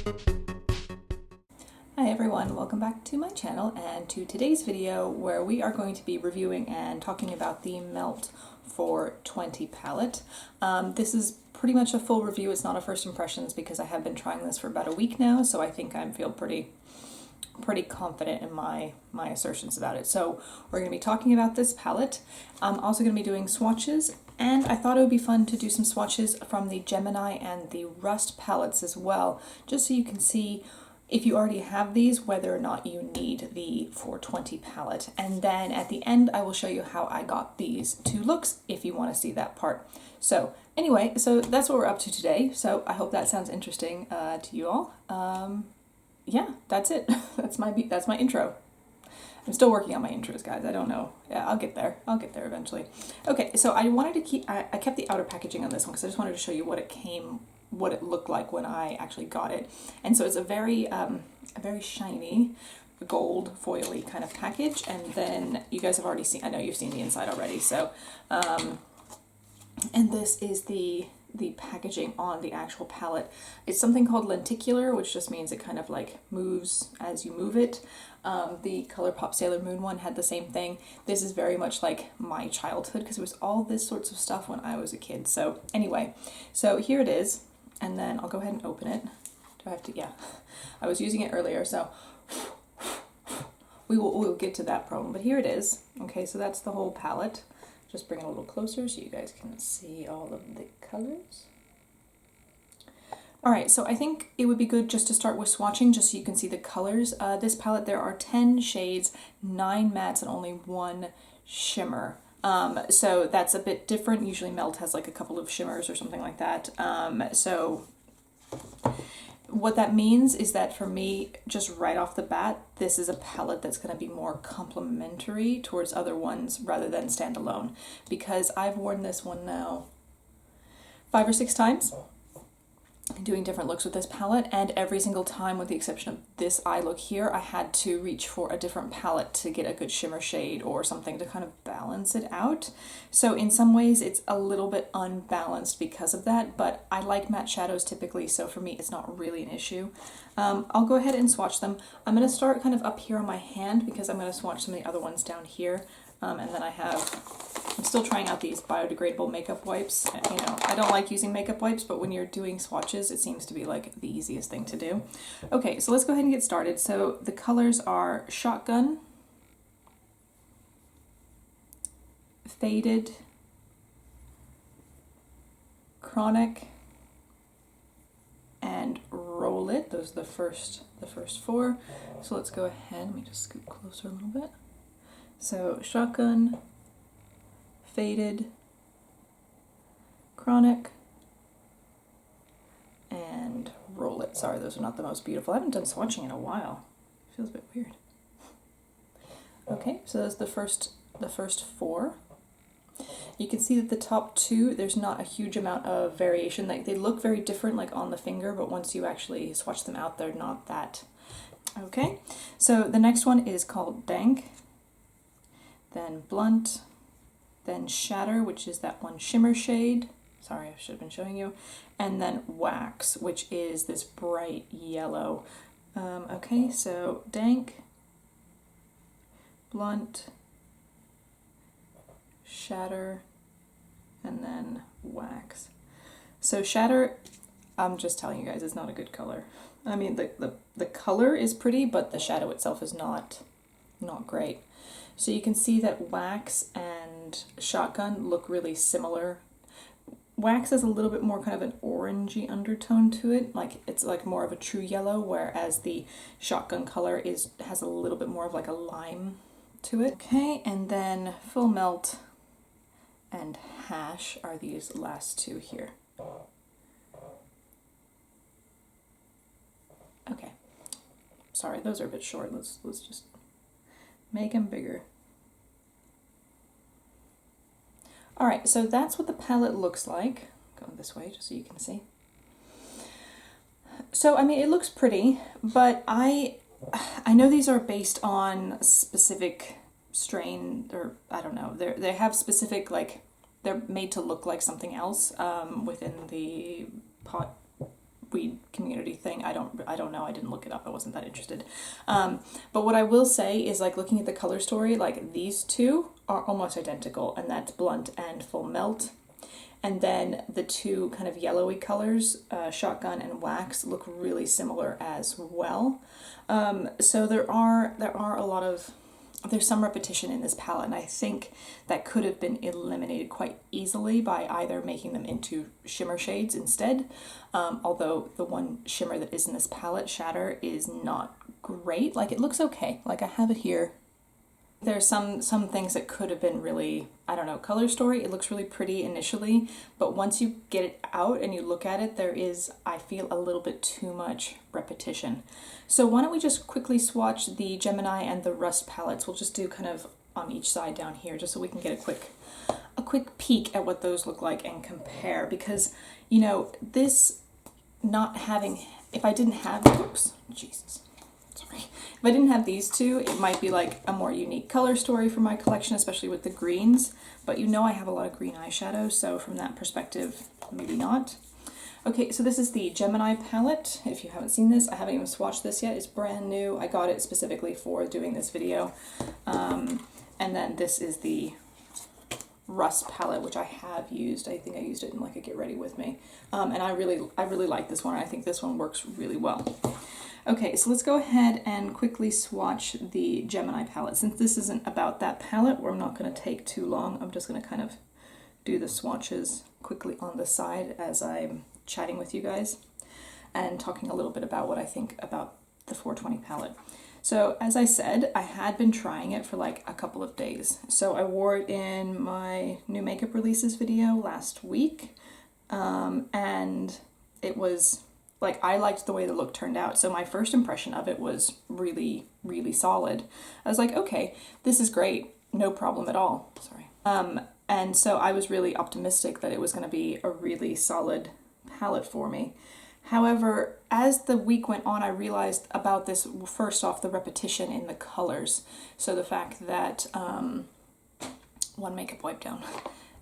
Hi everyone, welcome back to my channel and to today's video where we are going to be reviewing and talking about the Melt 420 palette. This is pretty much a full review, it's not a first impressions because I have been trying this for about a week now, so I think I feel pretty confident in my assertions about it. So we're going to be talking about this palette. I'm also going to be doing swatches, and I thought it would be fun to do some swatches from the Gemini and the Rust palettes as well, just so you can see if you already have these, whether or not you need the 420 palette. And then at the end, I will show you how I got these two looks if you want to see that part. So anyway, so that's what we're up to today. So I hope that sounds interesting to you all. Yeah, that's it. That's my intro. I'm still working on my intros, guys. I don't know. Yeah, I'll get there. I'll get there eventually. Okay, so I wanted to keep, I kept the outer packaging on this one because I just wanted to show you what it looked like when I actually got it. And so it's a very shiny gold foily kind of package. And then you guys have already seen, I know you've seen the inside already. So, and this is the packaging on the actual palette. It's something called lenticular, which just means it kind of like moves as you move it. The Colourpop Sailor Moon one had the same thing. This is very much like my childhood because it was all this sorts of stuff when I was a kid. So anyway, so here it is, and then I'll go ahead and open it. Do I have to? Yeah, I was using it earlier, so we'll get to that problem. But here it is. Okay, so that's the whole palette. Just bring it a little closer so you guys can see all of the colors. Alright, so I think it would be good just to start with swatching, just so you can see the colors. This palette, there are 10 shades, 9 mattes, and only 1 shimmer. So that's a bit different. Usually Melt has like a couple of shimmers or something like that. So what that means is that for me, just right off the bat, this is a palette that's going to be more complementary towards other ones rather than standalone, because I've worn this one now 5 or 6 times, doing different looks with this palette, and every single time with the exception of this eye look here, I had to reach for a different palette to get a good shimmer shade or something to kind of balance it out. So in some ways it's a little bit unbalanced because of that, but I like matte shadows typically, so for me it's not really an issue. I'll go ahead and swatch them. I'm going to start kind of up here on my hand because I'm going to swatch some of the other ones down here, and then I'm still trying out these biodegradable makeup wipes. You know, I don't like using makeup wipes, but when you're doing swatches, it seems to be like the easiest thing to do. Okay, so let's go ahead and get started. So the colors are Shotgun, Faded, Chronic, and Roll It. Those are the first 4. So let's go ahead. Let me just scoot closer a little bit. So Shotgun, Faded, Chronic, and Roll It. Sorry, those are not the most beautiful. I haven't done swatching in a while. It feels a bit weird. Okay, so that's the first 4. You can see that the top 2, there's not a huge amount of variation. Like, they look very different like on the finger, but once you actually swatch them out, they're not that. Okay, so the next one is called Dank, then Blunt, then Shatter, which is that one shimmer shade. Sorry, I should have been showing you. And then Wax, which is this bright yellow. Okay, so Dank, Blunt, Shatter, and then Wax. So Shatter, I'm just telling you guys, it's not a good color. I mean, the color is pretty, but the shadow itself is not great. So you can see that Wax and Shotgun look really similar. Wax has a little bit more kind of an orangey undertone to it, like it's like more of a true yellow, whereas the Shotgun color has a little bit more of like a lime to it. Okay, and then Full Melt and Hash are these last 2 here. Okay, sorry, those are a bit short. Let's just make them bigger. Alright, so that's what the palette looks like. Going this way just so you can see. So, I mean, it looks pretty, but I know these are based on specific strain, or I don't know, they have specific, like, they're made to look like something else within the pot weed community thing. I don't know. I didn't look it up. I wasn't that interested. But what I will say is, like, looking at the color story, like these two are almost identical, and that's Blunt and Full Melt. And then the two kind of yellowy colors, Shotgun and Wax, look really similar as well. So there are a lot of, there's some repetition in this palette, and I think that could have been eliminated quite easily by either making them into shimmer shades instead. Although the one shimmer that is in this palette, Shatter, is not great. Like, it looks okay. Like, I have it here. There's some things that could have been really, I don't know, color story. It looks really pretty initially, but once you get it out and you look at it, there is, I feel, a little bit too much repetition. So why don't we just quickly swatch the Gemini and the Rust palettes. We'll just do kind of on each side down here, just so we can get a quick peek at what those look like and compare. Because, you know, this not having, if I didn't have, oops, Jesus. If I didn't have these two, it might be like a more unique color story for my collection, especially with the greens. But you know I have a lot of green eyeshadow, so from that perspective, maybe not. Okay, so this is the Gemini palette. If you haven't seen this, I haven't even swatched this yet. It's brand new. I got it specifically for doing this video. And then this is the Rust palette, which I have used. I think I used it in like a get ready with me. And I really like this one. I think this one works really well. Okay, so let's go ahead and quickly swatch the Gemini palette. Since this isn't about that palette, where I'm not going to take too long, I'm just going to kind of do the swatches quickly on the side as I'm chatting with you guys and talking a little bit about what I think about the 420 palette. So as I said, I had been trying it for like a couple of days. So I wore it in my new makeup releases video last week, and it was, like, I liked the way the look turned out. So my first impression of it was really, really solid. I was like, okay, this is great. No problem at all. Sorry. And so I was really optimistic that it was going to be a really solid palette for me. However, as the week went on, I realized about this, first off, the repetition in the colors. So the fact that, one makeup wipe down,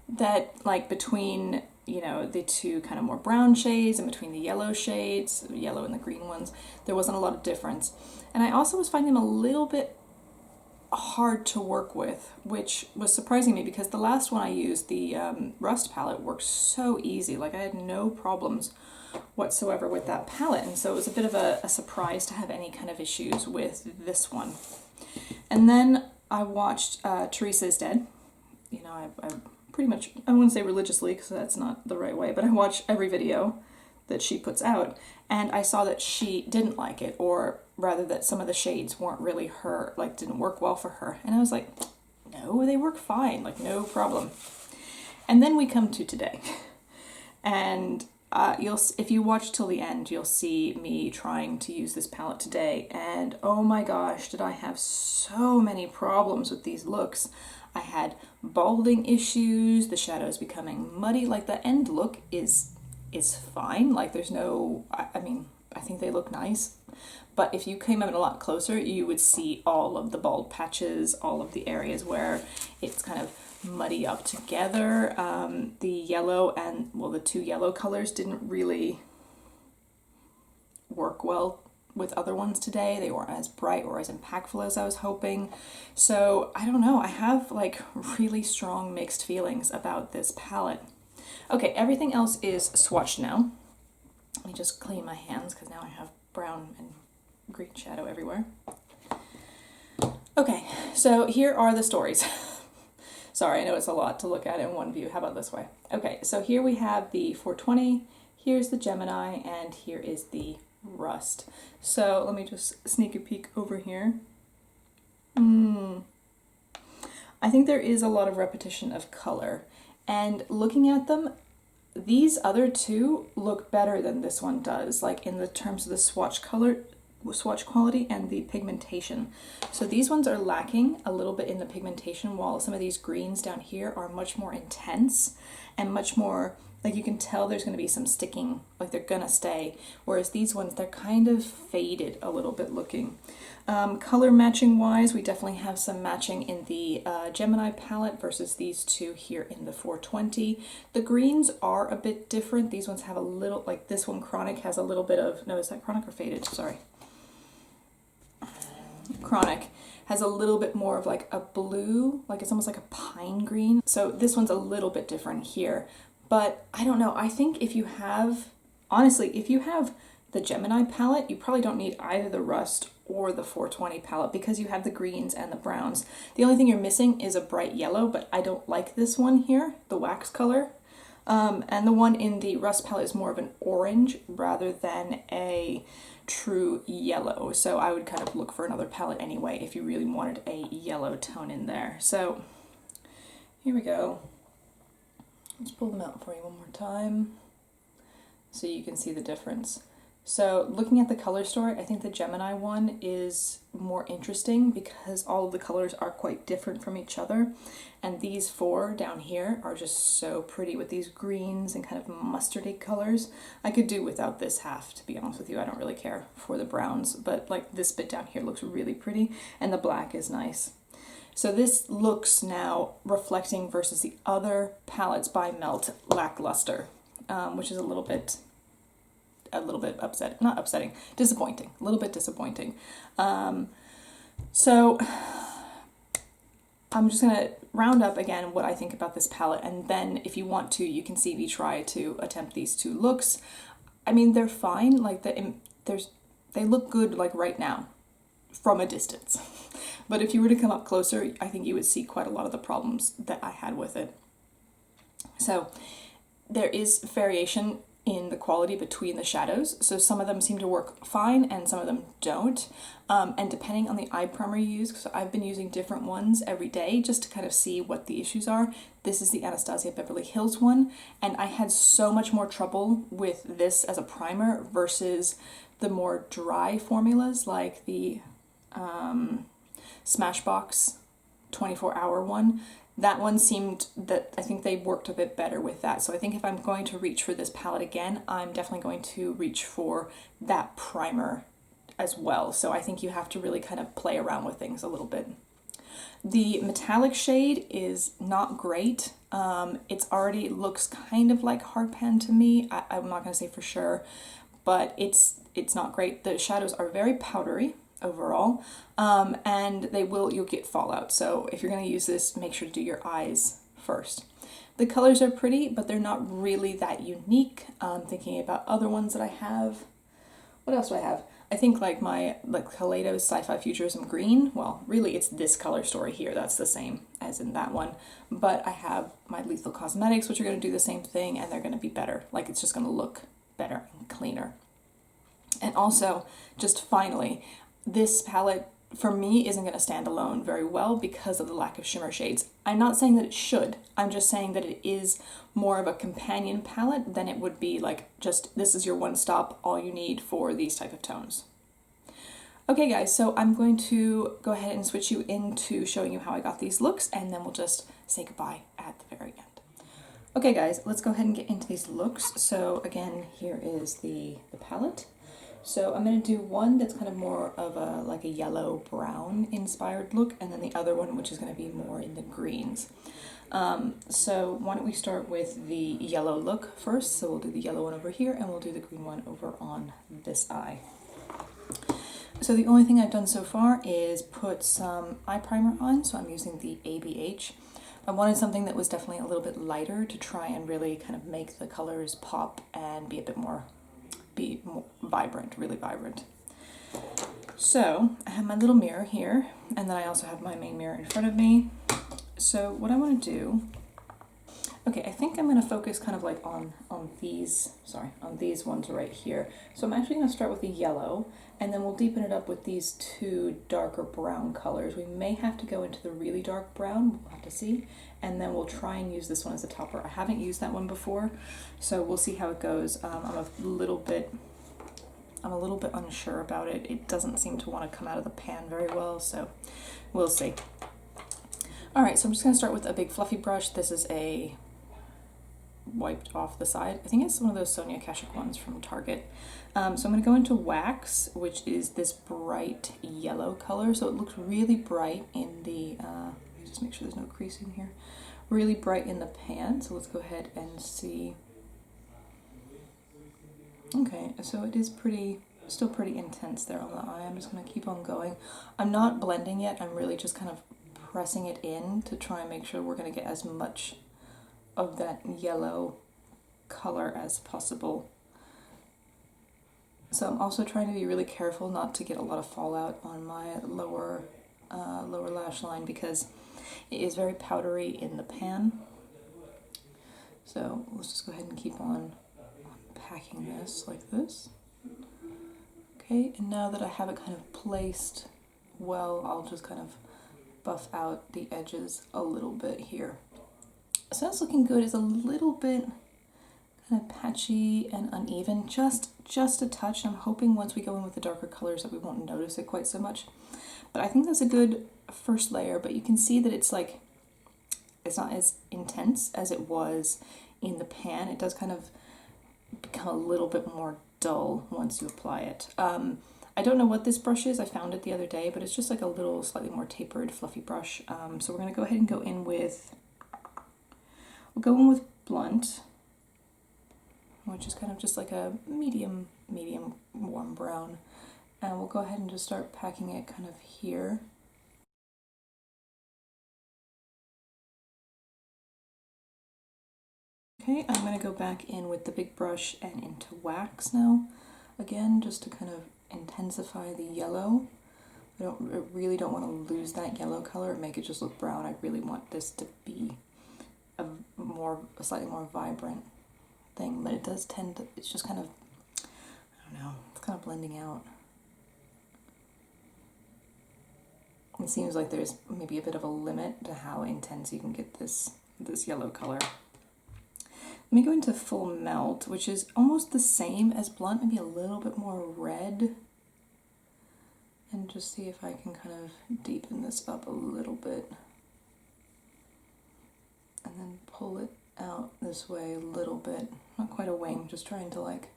that like between, you know, the two kind of more brown shades and between the yellow shades, yellow and the green ones, there wasn't a lot of difference. And I also was finding them a little bit hard to work with, which was surprising me because the last one I used, the Rust palette, worked so easy. Like, I had no problems whatsoever with that palette, and so it was a bit of a surprise to have any kind of issues with this one. And then I watched Teresa is Dead. You know, I pretty much, I wouldn't say religiously because that's not the right way, but I watch every video that she puts out, and I saw that she didn't like it, or rather that some of the shades weren't really her, like didn't work well for her. And I was like, no, they work fine, like no problem. And then we come to today, and if you watch till the end, you'll see me trying to use this palette today, and oh my gosh, did I have so many problems with these looks. I had balding issues, the shadows becoming muddy. Like, the end look is fine. Like, there's no, I mean, I think they look nice. But if you came in a lot closer, you would see all of the bald patches, all of the areas where it's kind of muddy up together. The yellow and, well, the two yellow colors didn't really work well with other ones today. They weren't as bright or as impactful as I was hoping. So I don't know, I have like really strong mixed feelings about this palette. Okay, everything else is swatched now. Let me just clean my hands because now I have brown and green shadow everywhere. Okay, so here are the stories. Sorry, I know it's a lot to look at in one view. How about this way? Okay, so here we have the 420, here's the Gemini, and here is the Rust. So let me just sneak a peek over here. I think there is a lot of repetition of color, and looking at them, these other two look better than this one does, like in the terms of the swatch quality and the pigmentation. So these ones are lacking a little bit in the pigmentation, while some of these greens down here are much more intense and much more Like you can tell there's going to be some sticking, like they're going to stay. Whereas these ones, they're kind of faded a little bit looking. Color matching wise, we definitely have some matching in the Gemini palette versus these two here in the 420. The greens are a bit different. These ones have a little, like this one, Chronic, has a little bit of, no, is that Chronic or Faded? Sorry. Chronic has a little bit more of like a blue, like it's almost like a pine green. So this one's a little bit different here. But I don't know, I think if you have, honestly, if you have the Gemini palette, you probably don't need either the Rust or the 420 palette because you have the greens and the browns. The only thing you're missing is a bright yellow, but I don't like this one here, the wax color. And the one in the Rust palette is more of an orange rather than a true yellow. So I would kind of look for another palette anyway if you really wanted a yellow tone in there. So here we go. Let's pull them out for you one more time so you can see the difference. So looking at the color story, I think the Gemini one is more interesting because all of the colors are quite different from each other. And these four down here are just so pretty with these greens and kind of mustardy colors. I could do without this half, to be honest with you. I don't really care for the browns, but like this bit down here looks really pretty and the black is nice. So this looks now reflecting versus the other palettes by Melt lackluster, which is a little bit disappointing, a little bit disappointing. So I'm just gonna round up again what I think about this palette, and then if you want to, you can see me try to attempt these two looks. I mean, they're fine, like they look good like right now from a distance. But if you were to come up closer, I think you would see quite a lot of the problems that I had with it. So there is variation in the quality between the shadows. So some of them seem to work fine and some of them don't. And depending on the eye primer you use, because I've been using different ones every day just to kind of see what the issues are. This is the Anastasia Beverly Hills one, and I had so much more trouble with this as a primer versus the more dry formulas like the Smashbox 24-hour one. That one seemed that I think they worked a bit better with that. So I think if I'm going to reach for this palette again, I'm definitely going to reach for that primer as well. So I think you have to really kind of play around with things a little bit. The metallic shade is not great. It's already looks kind of like hard pan to me. I'm not going to say for sure, but it's not great. The shadows are very powdery overall, and you'll get fallout. So if you're going to use this, make sure to do your eyes first. The colors are pretty, but they're not really that unique. Thinking about other ones that I have. What else do I have? I think like my Kaleidos Sci-Fi Futurism Green. Well, really it's this color story here. That's the same as in that one. But I have my Lethal Cosmetics, which are going to do the same thing, and they're going to be better. Like it's just going to look better and cleaner. And also, just finally, this palette for me isn't going to stand alone very well because of the lack of shimmer shades. I'm not saying that it should, I'm just saying that it is more of a companion palette than it would be like just this is your one stop, all you need for these type of tones. Okay guys, so I'm going to go ahead and switch you into showing you how I got these looks, and then we'll just say goodbye at the very end. Okay guys, let's go ahead and get into these looks. So again, here is the palette. So I'm going to do one that's kind of more of a yellow brown inspired look, and then the other one which is going to be more in the greens. So why don't we start with the yellow look first. So we'll do the yellow one over here and we'll do the green one over on this eye. So the only thing I've done so far is put some eye primer on, so I'm using the ABH. I wanted something that was definitely a little bit lighter to try and really kind of make the colors pop and be more vibrant, really vibrant. So I have my little mirror here, and then I also have my main mirror in front of me. So what I want to do, okay, I think I'm going to focus kind of like on these ones right here. So I'm actually going to start with the yellow, and then we'll deepen it up with these two darker brown colors. We may have to go into the really dark brown, we'll have to see, and then we'll try and use this one as a topper. I haven't used that one before, so we'll see how it goes. I'm a little bit unsure about it. It doesn't seem to want to come out of the pan very well, so we'll see. Alright, so I'm just going to start with a big fluffy brush. This is a wiped off the side. I think it's one of those Sonia Kashuk ones from Target. So I'm going to go into Wax, which is this bright yellow color. So it looks really bright in the, let me just make sure there's no creasing here. Really bright in the pan. So let's go ahead and see. Okay, so it is still pretty intense there on the eye. I'm just going to keep on going. I'm not blending yet. I'm really just kind of pressing it in to try and make sure we're going to get as much of that yellow color as possible. So I'm also trying to be really careful not to get a lot of fallout on my lower lash line because it is very powdery in the pan. So let's just go ahead and keep on packing this like this. Okay, and now that I have it kind of placed well, I'll just kind of buff out the edges a little bit here. So that's looking good. It's a little bit kind of patchy and uneven, just a touch. I'm hoping once we go in with the darker colors that we won't notice it quite so much. But I think that's a good first layer, but you can see that it's like, it's not as intense as it was in the pan. It does kind of become a little bit more dull once you apply it. I don't know what this brush is. I found it the other day, but it's just like a little slightly more tapered, fluffy brush. So we're going to go ahead and go in with, Blunt, which is kind of just like a medium warm brown. And we'll go ahead and just start packing it kind of here. Okay, I'm going to go back in with the big brush and into Wax now. Again, just to kind of intensify the yellow. I really don't want to lose that yellow color and make it just look brown. I really want this to be a slightly more vibrant thing, but it does tend to, it's just kind of, I don't know, it's kind of blending out. It seems like there's maybe a bit of a limit to how intense you can get this yellow color. Let me go into Full Melt, which is almost the same as Blunt, maybe a little bit more red. And just see if I can kind of deepen this up a little bit. And then pull it out this way a little bit. Not quite a wing, just trying to like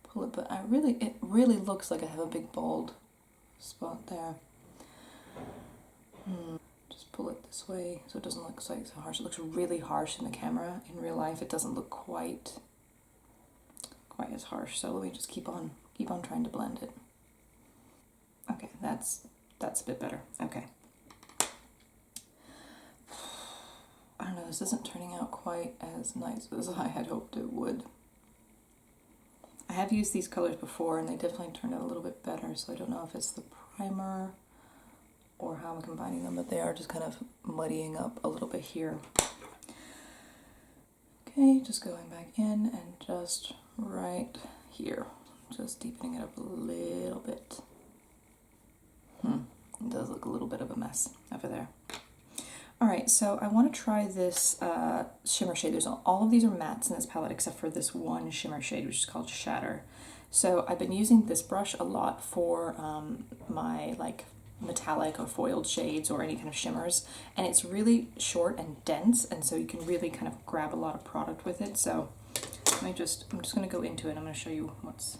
pull it, but it really looks like I have a big bald spot there. Just pull it this way so it doesn't look so harsh. It looks really harsh in the camera. In real life it doesn't look quite as harsh. So let me just keep on trying to blend it. Okay, that's a bit better. Okay. I don't know, this isn't turning out quite as nice as I had hoped it would. I have used these colors before and they definitely turned out a little bit better, so I don't know if it's the primer or how I'm combining them, but they are just kind of muddying up a little bit here. Okay, just going back in and just right here, just deepening it up a little bit. It does look a little bit of a mess over there. Alright, so I want to try this shimmer shade. All of these are mattes in this palette except for this one shimmer shade, which is called Shatter. So I've been using this brush a lot for my like metallic or foiled shades or any kind of shimmers, and it's really short and dense, and so you can really kind of grab a lot of product with it. So I'm just going to go into it. I'm going to show you what's...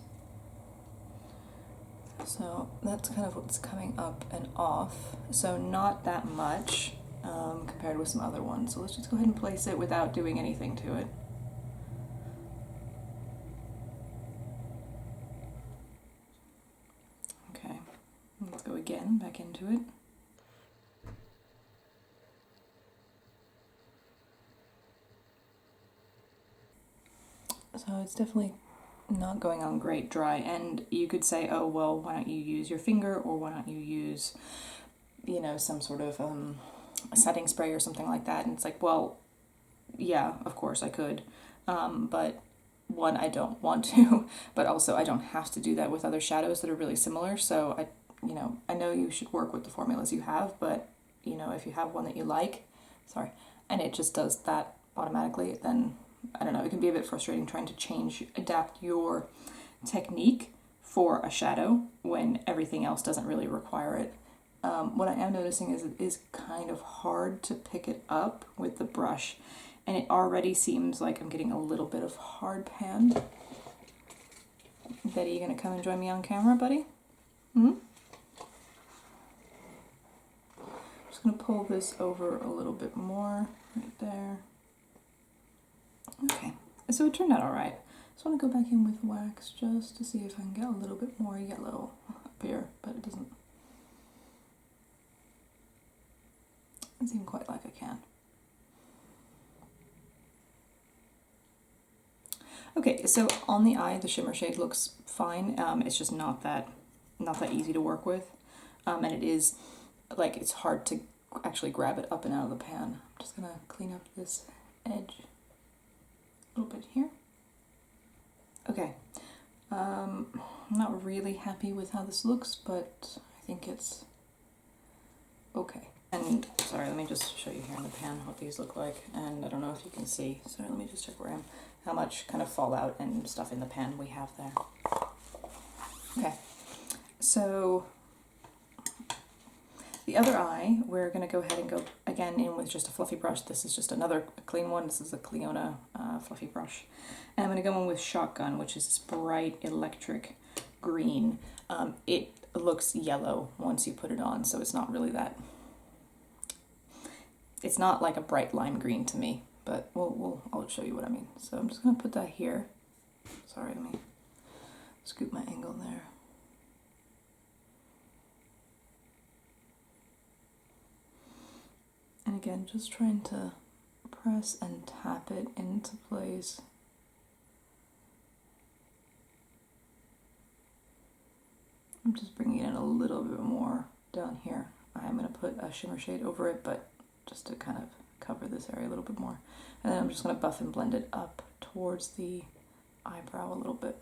So that's kind of what's coming up and off. So not that much compared with some other ones. So let's just go ahead and place it without doing anything to it. Okay, let's go again, back into it. So it's definitely not going on great dry, and you could say, oh well, why don't you use your finger, or why don't you use, you know, some sort of a setting spray or something like that. And it's like, well, yeah, of course I could, but one, I don't want to, but also I don't have to do that with other shadows that are really similar. So I know you should work with the formulas you have, but you know, if you have one that you like, and it just does that automatically, then I don't know, it can be a bit frustrating trying to adapt your technique for a shadow when everything else doesn't really require it. What I am noticing is it is kind of hard to pick it up with the brush, and it already seems like I'm getting a little bit of hard pan. Betty, you gonna come and join me on camera, buddy? Just gonna pull this over a little bit more, right there. Okay, so it turned out all right. Just want to go back in with wax just to see if I can get a little bit more yellow up here, but it doesn't seem quite like I can. Okay, so on the eye, the shimmer shade looks fine. It's just not that easy to work with, and it is like it's hard to actually grab it up and out of the pan. I'm just gonna clean up this edge a little bit here. Okay, I'm not really happy with how this looks, but I think it's okay. And sorry, let me just show you here in the pan what these look like. And I don't know if you can see. Sorry, let me just check where I am. How much kind of fallout and stuff in the pan we have there. Okay, so the other eye, we're going to go ahead and go again in with just a fluffy brush. This is just another clean one. This is a Cliona fluffy brush. And I'm going to go in with Shotgun, which is this bright electric green. It looks yellow once you put it on, so it's not really that... It's not like a bright lime green to me, but I'll show you what I mean. So I'm just going to put that here. Sorry, let me scoop my angle there. And again, just trying to press and tap it into place. I'm just bringing it in a little bit more down here. I'm going to put a shimmer shade over it, but just to kind of cover this area a little bit more. And then I'm just going to buff and blend it up towards the eyebrow a little bit.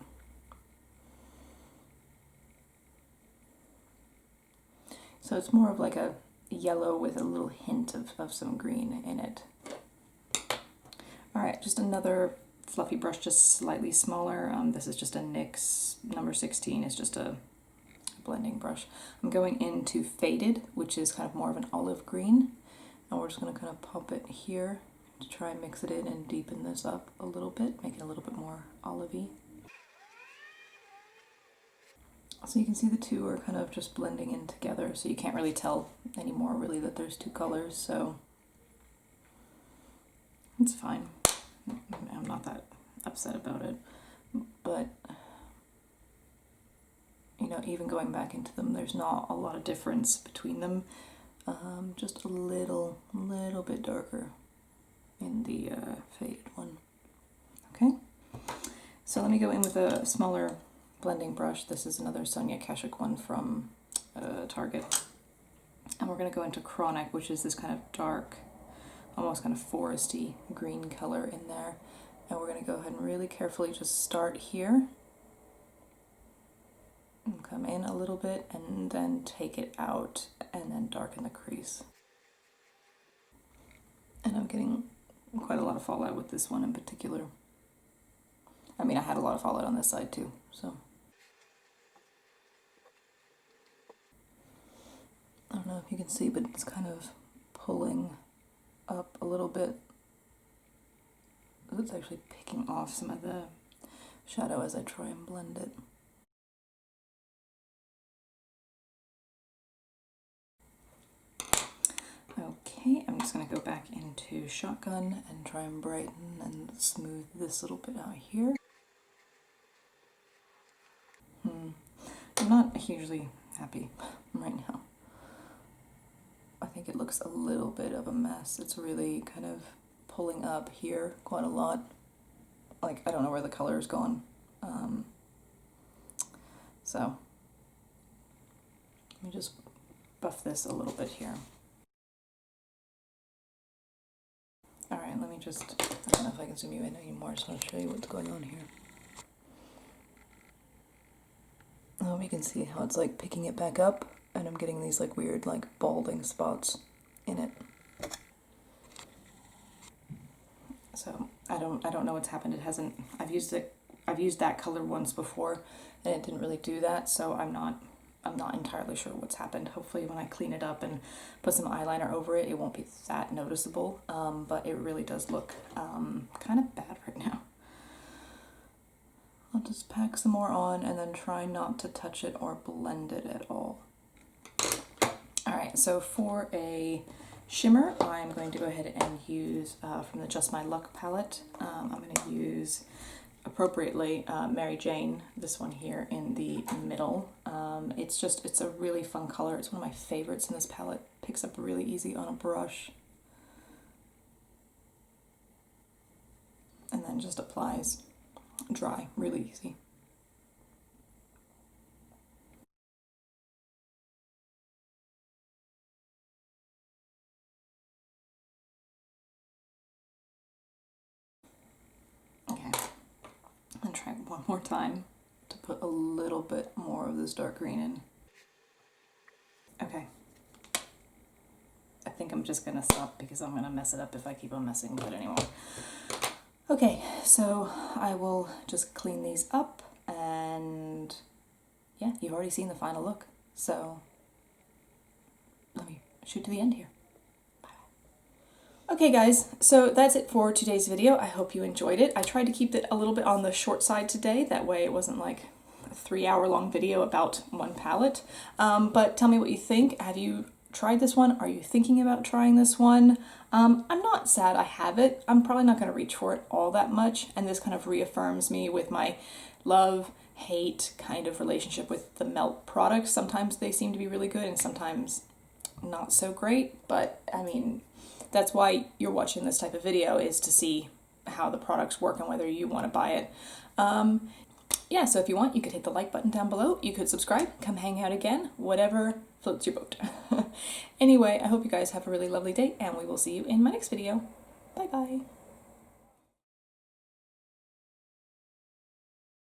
So it's more of like a yellow with a little hint of some green in it. Alright, just another fluffy brush, just slightly smaller. This is just a NYX number 16. It's just a blending brush. I'm going into Faded, which is kind of more of an olive green. And we're just going to kind of pop it here to try and mix it in and deepen this up a little bit, make it a little bit more olivey. So you can see the two are kind of just blending in together, so you can't really tell anymore really that there's two colors, so it's fine. I'm not that upset about it, but you know, even going back into them, there's not a lot of difference between them. Just a little bit darker in the faded one. Okay, so let me go in with a smaller blending brush. This is another Sonia Kashuk one from Target. And we're going to go into Chronic, which is this kind of dark, almost kind of foresty green color in there. And we're going to go ahead and really carefully just start here. And come in a little bit and then take it out and then darken the crease. And I'm getting quite a lot of fallout with this one in particular. I mean, I had a lot of fallout on this side too, so. I don't know if you can see, but it's kind of pulling up a little bit. It's actually picking off some of the shadow as I try and blend it. Okay, I'm just going to go back into Shotgun and try and brighten and smooth this little bit out here. I'm not hugely happy right now. I think it looks a little bit of a mess. It's really kind of pulling up here quite a lot. Like, I don't know where the color is gone. So, let me just buff this a little bit here. Alright, let me just, I don't know if I can zoom you in anymore, I just want to show you what's going on here. You can see how it's like picking it back up, and I'm getting these like weird like balding spots in it. So I don't know what's happened. It hasn't, I've used that color once before and it didn't really do that, so I'm not I'm not entirely sure what's happened. Hopefully when I clean it up and put some eyeliner over it, it won't be that noticeable, but it really does look kind of bad right now. I'll just pack some more on and then try not to touch it or blend it at all. Alright, so for a shimmer, I'm going to go ahead and use from the Just My Luck palette. I'm going to use appropriately Mary Jane, this one here in the middle. It's a really fun color. It's one of my favorites in this palette. Picks up really easy on a brush. And then just applies dry, really easy. Okay, and try one more time to put a little bit more of this dark green in. Okay. I think I'm just gonna stop because I'm gonna mess it up if I keep on messing with it anymore. Okay, so I will just clean these up, and yeah, you've already seen the final look. So let me shoot to the end here. Okay guys, so that's it for today's video. I hope you enjoyed it. I tried to keep it a little bit on the short side today, that way it wasn't like a 3-hour-long video about one palette. But tell me what you think. Have you tried this one? Are you thinking about trying this one? I'm not sad I have it. I'm probably not going to reach for it all that much, and this kind of reaffirms me with my love-hate kind of relationship with the Melt products. Sometimes they seem to be really good and sometimes not so great, but I mean, that's why you're watching this type of video, is to see how the products work and whether you want to buy it. Yeah, so if you want, you could hit the like button down below. You could subscribe, come hang out again, whatever floats your boat. Anyway, I hope you guys have a really lovely day, and we will see you in my next video. Bye bye.